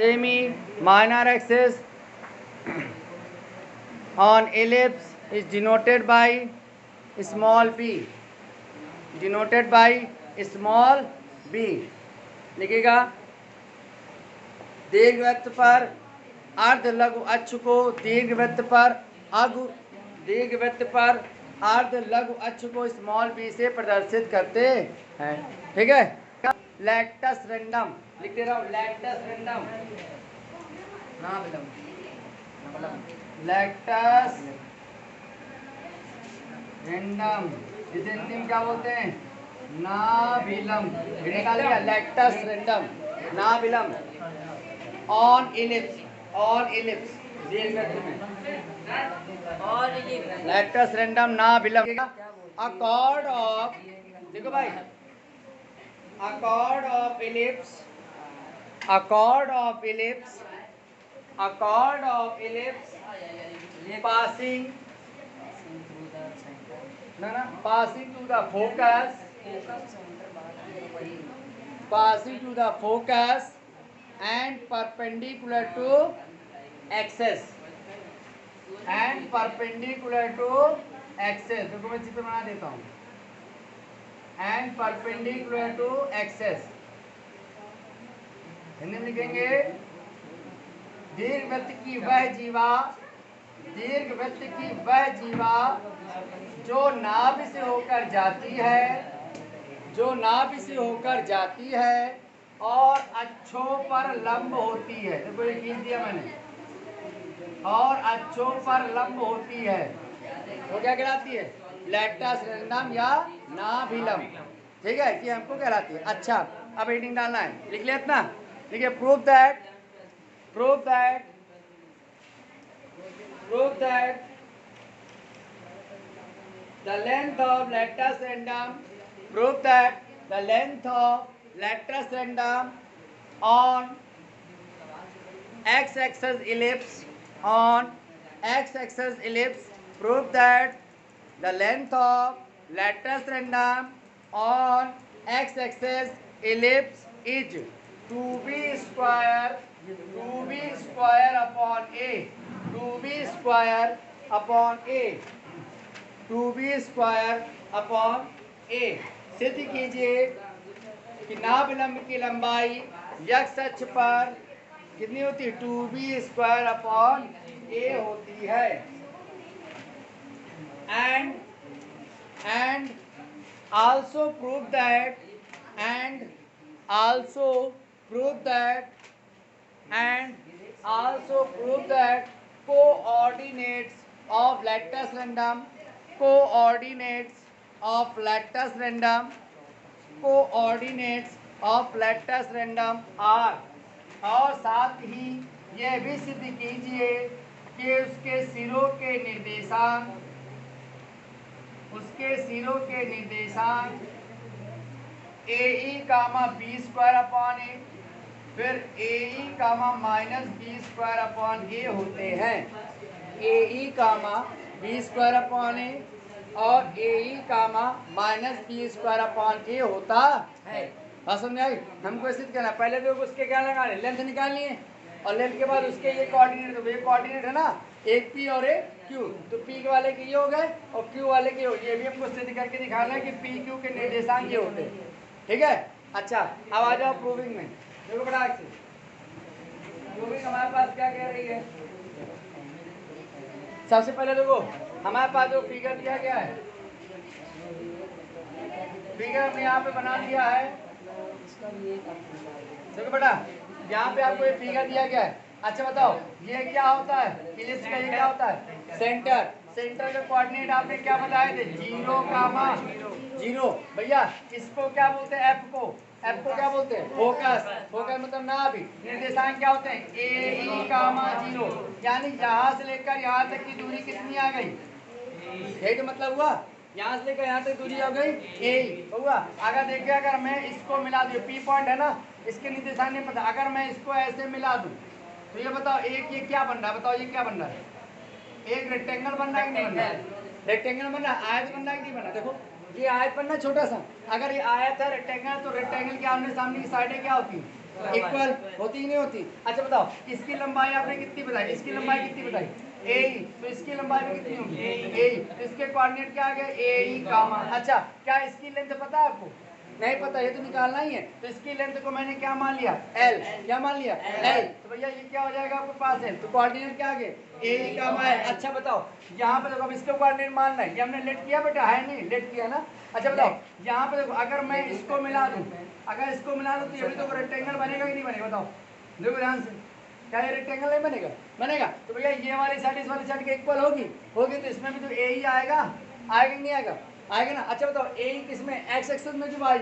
semi minor axis on ellipse is denoted by small b, denoted by small b। लिखिएगा दीर्घवृत्त पर अर्ध लघु अक्ष को दीर्घवृत्त पर अर्ध लघु अक्ष को स्मॉल बी से प्रदर्शित करते हैं। ठीक है, लैक्टस रेंडम लिख दे रहा हूँ, लैक्टस रेंडम ना विलंब, लैक्टस रेंडम इसे हिंदी में क्या बोलते हैं, ना विलंब। निकाल लिया, लैक्टस रेंडम ना विलंब ऑन इलिप्स, ऑन इलिप्स दीर्घवृत्त में लैक्टस रेंडम ना विलंब। अकॉर्ड ऑफ, देखो भाई, a chord of ellipse, a chord of ellipse, a chord of ellipse passing passing to the focus, passing to the focus and perpendicular to axis, and perpendicular to axis। देखो मैं चित्र बना देता हूँ, and perpendicular to axis। Hindi में लिखेंगे दीर्घवृत्त की वह जीवा, दीर्घवृत्त की वह जीवा जो नाभि से होकर जाती है, जो नाभि से होकर जाती है और अक्षों पर लंब होती है। देखो ये खींच दिया मैंने, और अक्षों पर लंब होती है, वो क्या कहलाती है, लैक्टस रेंडम या नाभिलंब। ठीक है, कि हमको कहलाती है। अच्छा, अब हेडिंग डालना है, लिख लिया इतना। ठीक है, prove that, prove that, prove that the length of lactus random, prove that the length of lactus random on x-axis ellipse, on x-axis ellipse, prove that the length of lactus random on x-axis ellipse is 2b square, 2b square upon a, 2b square upon a, 2b square upon a। सिद्ध कीजिए कि नाभिलंब की लंबाई x अक्ष पर कितनी होती है, 2b स्क्वायर अपॉन a होती है। And also prove that, and also prove that, and also prove that coordinates of latus rectum, coordinates of lactus random, coordinates of lactus random are, और साथ ही यह भी सिद्ध कीजिए कि उसके सिरों के निर्देशांक, उसके सिरों के निर्देशांक AE comma b square upon a, फिर AE comma minus b square upon a होते हैं। AE comma b square upon a और AE comma minus b square upon a होता है। बात समझ आई? हमको सिद्ध करना, पहले तो उसके क्या लगाने, लेंथ निकालनी है, और लेंथ के बाद उसके ये कोऑर्डिनेट, तो ये कोऑर्डिनेट है ना, एक पी और एक क्यू, तो पी के वाले के ये हो गए और क्यू वाले के हो, ये भी हमको सिद्ध करके दिखाना है कि पी क्यू के निर्देशांक ये होते हैं। ठीक है, अच्छा अब आ जाओ प्रूविंग में। देखो बड़ा प्रूविंग हमारे पास क्या कह रही है, सबसे पहले देखो हमारे पास जो फिगर दिया गया है, फिगर हमने यहाँ पे बना दिया है। देखो बेटा यहाँ पे आपको ये फिगर दिया गया है। अच्छा बताओ ये क्या होता है, इलिप्स का ये क्या होता है, सेंटर। सेंटर के कोऑर्डिनेट आपने क्या बताए थे, 0 कामा 0। भैया इसको क्या बोलते हैं, एफ को क्या बोलते हैं, फोकस। फोकस मतलब नाभि। निर्देशांक क्या होते हैं, AE कामा 0, यानी यहाँ से लेकर यहाँ तक की दूरी कितनी आ गई, यही तो मतलब हुआ, यहाँ से लेकर यहाँ तक दूरी आ गई AE हुआ। अगर देखिए अगर मैं इसको मिला दूँ, P पॉइंट है ना, इसके निर्देशांक नहीं पता, अगर मैं इसको ऐसे मिला दूँ तो ये बताओ एक ये क्या बन रहा है, बताओ ये क्या बन रहा है, एक रेक्टेंगल बन रहा है कि नहीं बन रहा है, रेक्टेंगल बन रहा है, आयत बन रहा है कि नहीं बन रहा। देखो ये आयत बनना छोटा सा, अगर ये आयत है रेक्टेंगल, तो रेक्टेंगल के आमने सामने की साइडें क्या होती हैं, इक्वल होती ही नहीं होती। अच्छा बताओ इसकी लंबाई आपने कितनी बताई, इसकी लंबाई कितनी बताई ए, तो इसकी लंबाई भी कितनी होगी ए, तो इसके कोऑर्डिनेट क्या आ गया ए ई कामा। अच्छा क्या इसकी लेंथ पता है आपको, नहीं पता, ये तो निकालना ही है। तो इसकी लेंथ को मैंने क्या मान लिया एल, क्या मान लिया एल, तो भैया ये क्या हो जाएगा आपके पास एल, तो कोऑर्डिनेट क्या आ गए ए ई कामा एल। अच्छा बताओ यहाँ पे देखो अब इसके कोऑर्डिनेट मानना है, ये हमने लेट किया बेटा, है नहीं लेट किया ना। अच्छा बताओ यहाँ पे देखो अगर मैं इसको मिला दूं, अगर इसको मिला दूं तो ये भी तो रेक्टेंगल बनेगा कि नहीं बनेगा, बताओ देखो ध्यान से, क्या ये रेक्टेंगल नहीं बनेगा, बनेगा। तो भैया ये वाली साइड इस वाली साइड के इक्वल होगी, होगी तो इसमें भी तो ए ही आएगा, आएगा नहीं आएगा, आएगा ना। अच्छा बताओ ए किसमें एक्स एक्सिस में, जो वाई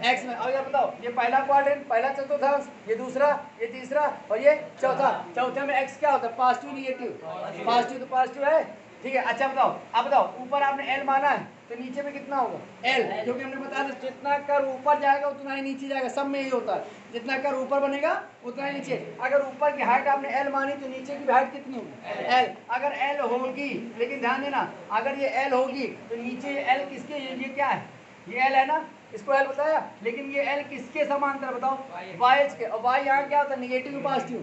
एक्स में। और ये बताओ ये पहला क्वाड्रेंट, पहला चतुर्थांश, ये दूसरा, ये तीसरा और ये चौथा, चौथे में एक्स क्या होता है पॉजिटिव निगेटिव, पॉजिटिव तो पॉजिटिव है, ठीक है। अच्छा बताओ अब बताओ ऊपर आपने एल माना है तो नीचे में कितना होगा एल, क्योंकि हमने बताया जितना कर ऊपर जाएगा उतना ही नीचे जाएगा, सब में यही होता है, जितना कर ऊपर बनेगा उतना ही नीचे। अगर ऊपर की हाइट आपने एल मानी तो नीचे की हाइट कितनी होगी एल, अगर एल होगी, लेकिन ध्यान देना अगर ये एल होगी तो नीचे एल किसके, ये क्या है ये एल है ना, इसको एल बताया, लेकिन ये एल किसके समांतर बताओ वाई के, और वाई यहाँ क्या होता है निगेटिव पॉजिटिव,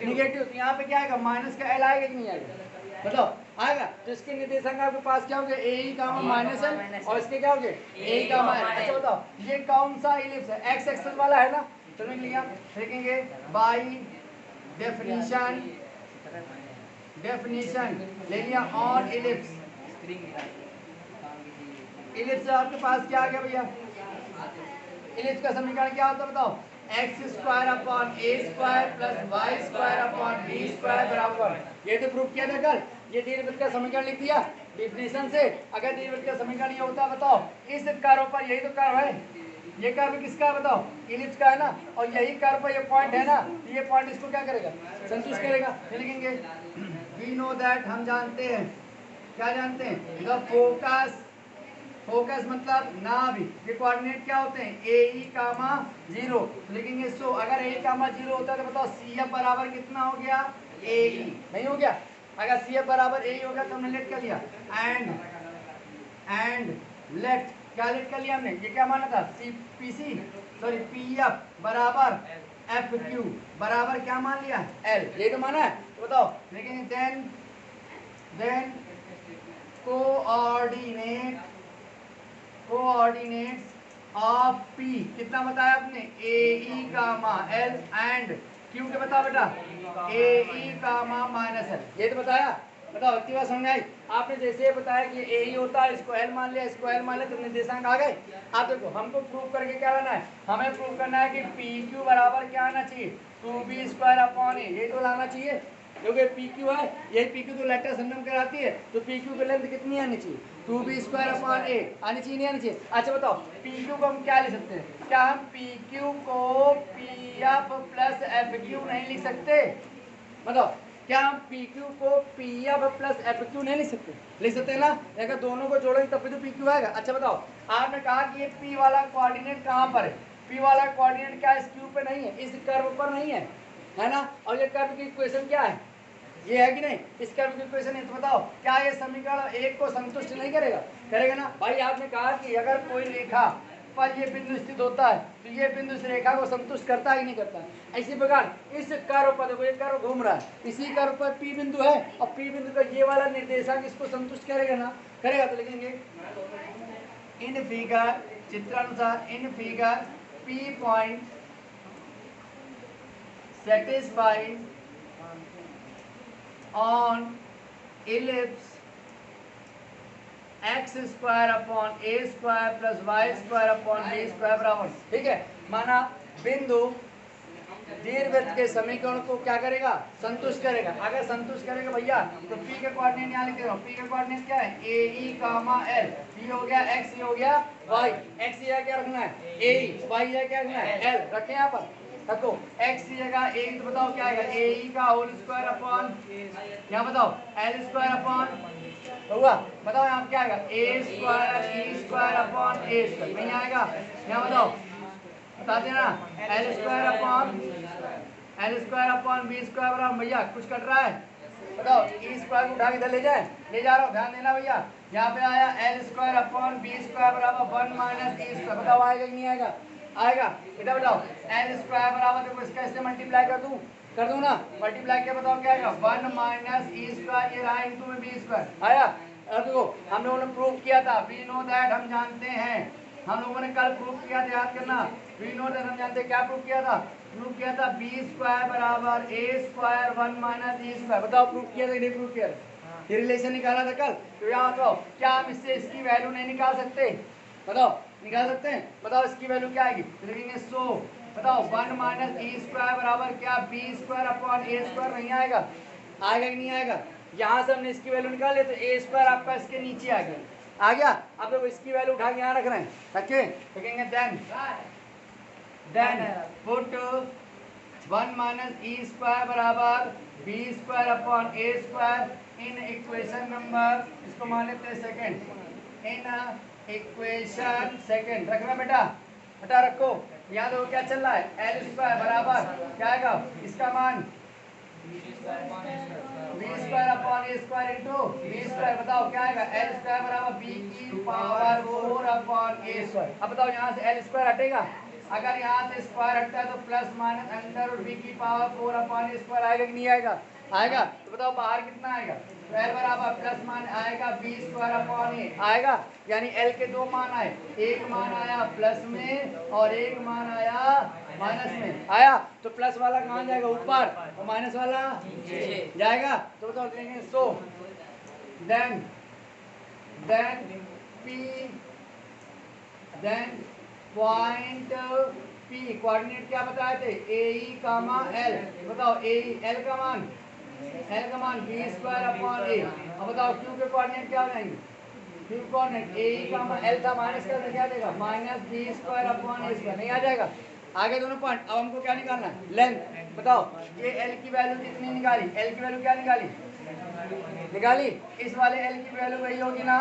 निगेटिव, तो यहाँ पे क्या आएगा माइनस का एल आएगा कि नहीं आएगा, मतलब आएगा। तो इसके निर्देशांक आपके पास क्या हो गया ए ई कामा माइनस एल, और इसके क्या हो गए ए ई कामा एल। अच्छा बताओ ये कौन सा इलिप्स है, एक्स एक्सिस वाला है ना, समझ लिया, देखेंगे बाई डेफिनेशन, डेफिनेशन ले लिया ऑन इलिप्स, इलिप्स आपके पास क्या आ गया भैया, इलिप्स का समीकरण क्या होता है बताओ x square upon a square plus y square upon b square बराबर, ये तो प्रूफ किया था कल, ये दीर्घवृत्त का समीकरण लिख दिया डिफिनेशन से। अगर दीर्घवृत्त का समीकरण ये होता है बताओ इस कर्व पर, यही तो कर्व है, ये कर्व किसका है बताओ इलिप्स का है ना, और यही कर्व पर ये पॉइंट है ना, तो ये पॉइंट इसको क्या करेगा संतुष्ट करेगा, लिखेंगे वी नो दैट, हम जानते हैं, क्या जानते हैं द फोकस, फोकस मतलब नाभि, ये कोऑर्डिनेट क्या होते हैं ए ई कामा 0, लिखेंगे सो अगर ए ई कामा 0 होता है तो बताओ सी एफ बराबर कितना हो गया ए ई, नहीं हो गया, अगर सी एफ बराबर ए ई हो गया तो हमने लेट कर लिया एंड लेट, क्या लेट कर लिया हमने, ये क्या माना था C P C sorry P F बराबर एफ क्यू बराबर क्या मान लिया एल, ये तो माना है, तो बताओ लिखेंगे देन कोऑर्डिनेट्स ऑफ पी कितना बताया आपने ए ई कामा एल एंड क्यू के बताओ बेटा ए ई कामा माइनस एल, ये तो बताया, बताओ इतनी बात समझ आई आपने, जैसे बताया कि ए ई होता है, इसको एल मान लिया, इसको एल मान लिया, तो निर्देशांक आ गए। आप देखो हमको प्रूव करके क्या लाना है, हमें प्रूव करना है कि पी क्यू बराबर क्या आना चाहिए 2b स्क्वायर अपॉन ए, ये तो लाना चाहिए, क्योंकि पी क्यू है, यही पी क्यू तो लेटर संगम कराती है, तो पी क्यू की लेंथ कितनी आनी चाहिए 2b स्क्वायर अपॉन ए, आनी चाहिए नहीं आनी चाहिए। अच्छा बताओ पी क्यू को हम क्या लिख सकते हैं, क्या हम पी क्यू को P F plus F Q नहीं लिख सकते, बताओ क्या हम पी क्यू को P F plus F Q नहीं लिख सकते ना, अगर दोनों को जोड़ेंगे तब भी तो पी क्यू आएगा। अच्छा बताओ आपने कहा कि ये पी वाला कोऑर्डिनेट कहाँ पर है, पी वाला कोऑर्डिनेट क्या इस क्यू पे नहीं है, इस कर्व पर नहीं है ना, और ये कर्व की इक्वेशन क्या है ये है कि नहीं, इस कर्व की इक्वेशन है, तो बताओ क्या ये समीकरण एक को संतुष्ट नहीं करेगा, करेगा ना। भाई आपने कहा कि अगर कोई रेखा पर ये बिंदु स्थित होता है तो ये बिंदु इस रेखा को संतुष्ट करता है कि नहीं करता, इसी प्रकार इस कर्व पर देखो ये कर्व घूम रहा है, इसी कर्व पर पी बिंदु है और पी बिंदु का ये वाला निर्देशांक इसको संतुष्ट करेगा ना, करेगा, तो लिखेंगे इन फिगर चित्रानुसार in figure P point satisfies on ellipse x square upon a square plus y square upon b square बराबर, ठीक है, माना बिंदु दीर्घवृत्त के समीकरण को क्या करेगा संतुष्ट करेगा, अगर संतुष्ट करेगा भैया तो p के कोऑर्डिनेट यहाँ लिख दे रहा हूँ, p के कोऑर्डिनेट क्या है ए ई कामा एल, p हो गया x, ये हो गया y, x यहाँ क्या रखना है a, y यहाँ क्या रखना है l, रखें यहाँ पर रखो x की जगह a, तो बताओ क्या आएगा ए ई का होल स्क्वायर अपॉन, यहाँ बताओ एल स्क्वायर अपॉन हुआ, बताओ यहाँ क्या आएगा a square e square upon a square, नहीं आएगा, यहाँ बताओ बता देना l square upon b square बराबर, भैया कुछ कट रहा है बताओ ई स्क्वायर को उठा के इधर ले जाए, ले जा रहा हूँ, ध्यान देना भैया, यहाँ पे आया l square upon b square बराबर 1 माइनस ई स्क्वायर, बताओ आएगा कि नहीं आएगा, आएगा। इधर बताओ एल स्क्वायर बराबर, देखो इसका इससे मल्टीप्लाई कर दूं ना, मल्टीप्लाई किया बताओ क्या आएगा 1 माइनस ई स्क्वायर, ये रहा इनटू में बी स्क्वायर आया। अब देखो हम लोगों ने प्रूव किया था, वी नो दैट, हम जानते हैं, हम लोगों ने कल प्रूव किया था, याद करना, वी नो दैट हम जानते हैं, क्या प्रूव किया था, प्रूव किया था बी स्क्वायर बराबर ए स्क्वायर 1 माइनस ई स्क्वायर। बताओ प्रूव किया था कि नहीं प्रूव किया था? ये रिलेशन निकाला था कल। तो यहाँ बताओ क्या हम इससे इसकी वैल्यू नहीं निकाल सकते? बताओ निकाल सकते हैं? बताओ इसकी वैल्यू क्या आएगी, लिखेंगे सो बताओ 1 माइनस ई स्क्वायर बराबर क्या B square upon a square, नहीं आएगा? आएगा कि नहीं आएगा? यहाँ से हमने इसकी वैल्यू निकाले तो ए स्क्वायर आपका इसके नीचे आ गया। अब देखो इसकी वैल्यू उठा के यहाँ रख रहे हैं, रखे लिखेंगे then put 1 minus e square बराबर b square upon a square in equation number, इसको मान लेते हैं सेकंड, इन इक्वेशन सेकंड, रखना बेटा रखो। यहाँ देखो क्या चल रहा है, एल स्क्वायर बराबर क्या आएगा, इसका मान B square upon a square into B square, बताओ क्या आएगा, एल स्क्वायर बराबर बी की पावर 4 अपॉन ए स्क्वायर। अब बताओ यहाँ से एल स्क्वायर हटेगा, अगर यहाँ से स्क्वायर हटता है तो plus minus under root b की पावर 4 अपॉन ए स्क्वायर आएगा कि नहीं आएगा? आएगा। तो बताओ बाहर कितना आएगा, तो एल बराबर प्लस मान आएगा बी स्क्वायर अपॉन ए आएगा, यानी एल के दो मान आए, एक मान आया प्लस में और एक मान आया माइनस में आया। तो प्लस वाला कहाँ जाएगा, ऊपर, और माइनस वाला जाएगा। तो बताओ देंगे so then point P coordinate क्या बताए थे, ए ई कामा एल, बताओ ए एल का मान बी स्क्वायर अपॉन ए। अब बताओ क्यू के कोऑर्डिनेट क्या हो जाएंगे, क्यू कोऑर्डिनेट ए ई कामा एल था, माइनस का क्या देगा, minus b square upon a square, नहीं आ जाएगा? आगे दोनों पॉइंट। अब हमको क्या निकालना है, लेंथ। बताओ ये एल की वैल्यू कितनी निकाली, एल की वैल्यू क्या निकाली, इस वाले एल की वैल्यू वही होगी ना,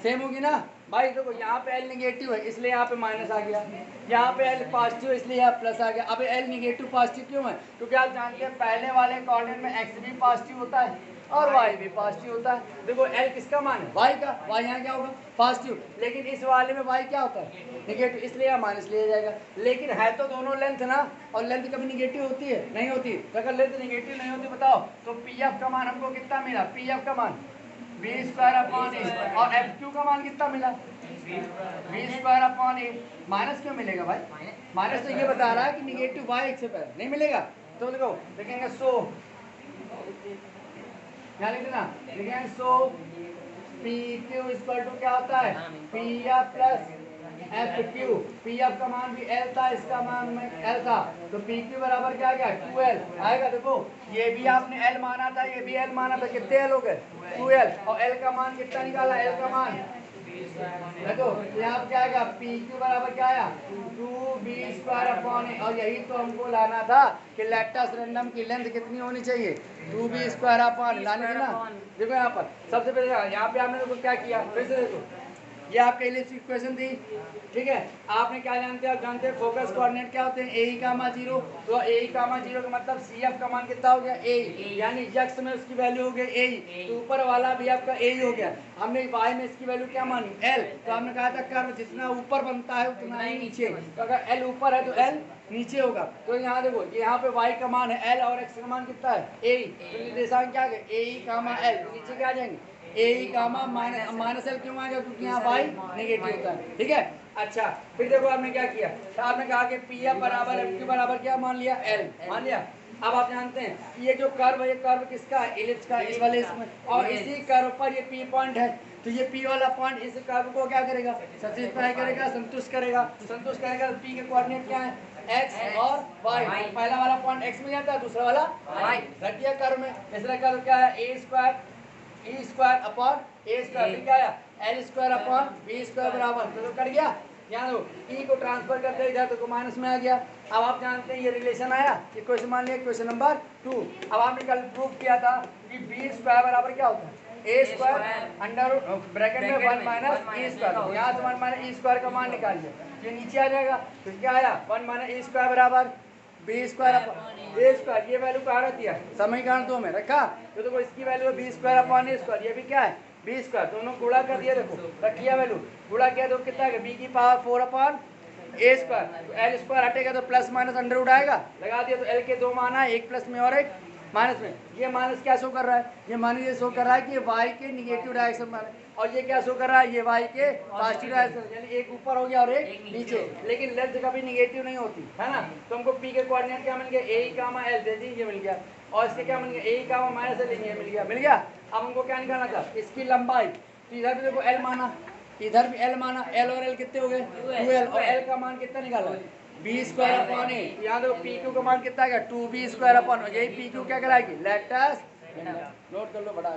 सेम होगी ना भाई। देखो यहाँ पे एल निगेटिव है इसलिए यहाँ पे माइनस आ गया, यहाँ पे एल पॉजिटिव है इसलिए यहाँ प्लस आ गया। अब एल निगेटिव पॉजिटिव क्यों है, क्योंकि आप जानते हैं पहले वाले कोऑर्डिनेट में एक्स भी पॉजिटिव होता है और वाई भी पॉजिटिव होता है। देखो एल किसका मान है, वाई का, वाई यहाँ क्या होगा पॉजिटिव, लेकिन इस वाले में वाई क्या होता है निगेटिव, इसलिए यहाँ माइनस लिया जाएगा। लेकिन है तो दोनों लेंथ ना, और लेंथ कभी निगेटिव होती है, नहीं होती। तो अगर लेंथ निगेटिव नहीं होती बताओ तो पी एफ का मान हमको कितना मिला, पी एफ का मान बी स्क्वायर अपॉन ए, और एफ क्यू का मान कितना मिला, बी स्क्वायर अपॉन ए। माइनस क्यों मिलेगा भाई, माइनस तो ये बता रहा है कि निगेटिव वाई एक से पहले नहीं मिलेगा। तो देखो देखेंगे सो क्या लिख देना, लिखेंगे सो पी क्यू इक्वल टू क्या होता है, P F plus F Q. P F का मान भी एल था, इसका मान एल था, तो पी क्यू बराबर क्या आ गया 2l आएगा। देखो ये भी आपने एल माना था, ये भी एल माना था, कितने एल हो गए 2l, और एल का मान कितना निकाला, एल का मान देखो यहाँ क्या आएगा, पी क्यू बराबर क्या आया 2b स्क्वायर अपॉन ए। और यही तो हमको लाना था कि लैक्टस रेंडम की लेंथ कितनी होनी चाहिए, 2b स्क्वायर अपॉन लाने की ना। देखो यहाँ पर सबसे पहले यहाँ पे आपने देखो क्या किया, फिर से देखो ये आपके इलिप्स इक्वेशन थी, ठीक है। आपने क्या जानते हैं, आप जानते हैं फोकस कोऑर्डिनेट क्या होते हैं, ए ई कामा 0। तो ए ई कामा 0 का मतलब सी एफ का मान कितना हो गया ए, यानी यक्स में उसकी वैल्यू हो गई ए, तो ऊपर वाला भी आपका ए ही हो गया। हमने वाई में इसकी वैल्यू क्या मानी एल, तो हमने कहा था कर्व जितना ऊपर बनता है उतना ही नीचे, तो अगर एल ऊपर है तो एल नीचे होगा। तो यहाँ देखो यहाँ पे y का मान है एल और x का मान कितना है ए, तो निर्देशांक क्या है ए ई कामा एल, तो नीचे क्या आ जाएंगे ए ई कामा माइनस एल, क्यों आएगा क्योंकि यहाँ y नेगेटिव होता है, ठीक है। अच्छा फिर देखो आपने क्या किया, तो आपने कहा कि पी एफ बराबर एफ क्यू बराबर क्या मान लिया एल मान लिया। अब आप जानते हैं कि ये जो कर्व है ये कर्व किसका है, इलिप्स का, इस वाले इसमें, और इसी कर्व पर ये पी पॉइंट है, तो ये पी वाला पॉइंट इस कर्व को क्या करेगा, सैटिस्फाई करेगा, संतुष्ट करेगा। तो पी के कोऑर्डिनेट क्या है x और y। पहला वाला पॉइंट x में जाता है, दूसरा वाला y रख दिया कर्व में। तीसरा कर्व क्या है a square upon a square, फिर क्या आया l square upon b square बराबर, तो कट गया। यहाँ दो ई को ट्रांसफर करते इधर तो माइनस में आ गया। अब आप जानते हैं ये रिलेशन आया, ये क्वेश्चन मान लिया क्वेश्चन नंबर 2। अब आपने कल प्रूव किया था कि बी स्क्वायर बराबर क्या होता है ए स्क्वायर अंडर ब्रैकेट में 1 माइनस ए स्क्वायर, यहाँ से 1 माइनस ए स्क्वायर का मान निकालिए, ये नीचे आ जाएगा। तो क्या आया 1 माइनस ए स्क्वायर बराबर b square upon a square. ये वैल्यू कहाँ रखती है, समीकरण 2 में रखा। तो देखो इसकी वैल्यू है B square upon a square, ये भी क्या है बी स्क्वायर, दोनों गुणा कर दिया, देखो रखिया वैल्यू गुणा किया तो कितना है बी की पावर 4 अपॉन ए स्क्वायर, तो एल स्क्वायर हटेगा तो प्लस माइनस अंडर रूट आएगा, लगा दिया। तो एल के दो मान है, एक प्लस में और एक माइनस में। ये माइनस क्या शो कर रहा है, ये माइनस ये शो कर रहा है कि ये वाई के निगेटिव डायरेक्शन में, और ये क्या शो कर रहा है, ये वाई के पॉजिटिव डायरेक्शन, यानी एक ऊपर हो गया और एक नीचे। लेकिन लेंथ कभी निगेटिव नहीं होती है ना। तो हमको पी के कोऑर्डिनेट क्या मिल गया, ए कामा एल दे दी, ये मिल गया। और इसके क्या मिल गया, ए कामा माइनस एल, ये मिल गया, मिल गया। अब हमको क्या निकालना था, इसकी लंबाई। तो इधर भी देखो एल माना, इधर भी एल माना, एल और एल कितने हो गए 2l, और एल का मान कितना निकाला बी स्क्वायर अपॉन ए। यहाँ देखो पी क्यू का मान कितना आ गया 2b स्क्वायर अपॉन, यही पी क्यू क्या कराएगी, लेट अस नोट कर लो बड़ा।